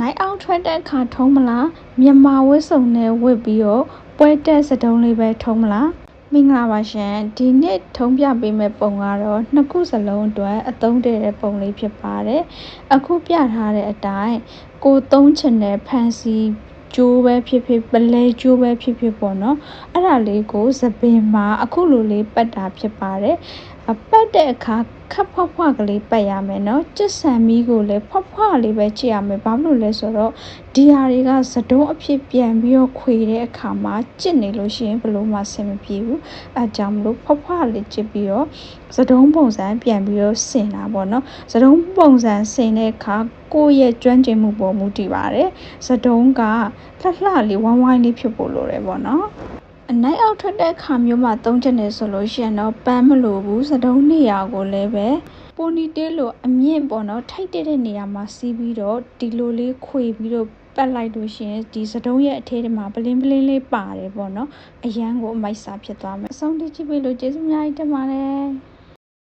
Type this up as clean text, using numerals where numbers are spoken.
နိုင်အောင်ထွက်တဲ့အခါထုံးမလားမြန်မာဝတ်စုံနဲ့ဝတ်ပြီးတော့ပွဲတက်စတုံးလေးပဲထုံးမလားမင်္ဂလာပါရှင်ဒီနေ့ထုံးပြပေးမယ့်ပုံကတော့နှစ်ခုစလုံးအတွက်အသုံးတည့်တဲ့ပုံလေးဖြစ်ပါတယ်အခုပြထားတဲ့အတိုင်းကိုသုံးချင်တဲ့ဖန်စီကျိုးပဲဖြစ်ဖြစ်ပလဲကျိုးပဲဖြစ်ဖြစ်ပေါ့နော်အဲ့ဒါလေးကိုသပင်မှာအခုလိုလေးပတ်တာဖြစ်ပါတယ်ပတ်တဲ့အခါခပ်ဖွားဖွားကလေးပတ်ရမယ်နော်ကျစ်ဆန်မီးကိုလည်းဖွားဖွားလေးပဲကြည့်ရမယ်ဘာလို့လဲဆိုတော့ဒီဟာတွေကသဒုံးအဖြစ်ပြန်ပြီးတော့ခွေတဲ့အခါမှာကျစ်နေလို့ရှိရင်ဘယ်လိုမှဆင်မပြေဘူးအဲကြောင့်မလို့ဖွားဖွားလေးကျစ်ပြီးတော့သဒုံးပုံစံပြန်ပြီးတော့ဆင်တာပေါ့နော်သဒုံးပုံစံဆင်တဲ့အခါကိုယ့်ရဲ့ကျွမ်းကျင်မှုပေါ်မူတည်ပါတယ်သဒုံးကလှလှလေးဝိုင်းဝိုင်းလေးဖြစ်ဖို့လိုတယ်ပေါ့နော်အနိုင်အောက်ထွက်တဲ့ခါမျိုးမှာသုံးချက်နေဆိုလို့ရှိရင်တော့ပန်းမလိုဘူးစတုံးနေရာကိုလည်းပဲပိုနီတေးလိုအမြင့်ပေါ့နော်ထိုက်တဲ့နေရာမှာစီးပြီးတော့ဒီလိုလေးခွေပြီးတော့ပတ်လိုက်လို့ရှိရင်ဒီစတုံးရဲ့အထဲထဲမှာပလင်းပလင်းလေးပါတယ်ပေါ့နော်အရန်ကိုအမိုက်စာဖြစ်သွားမယ်အဆုံးထိကြည့်ပေးလို့ကျေးဇူးအများကြီးတင်ပါတယ်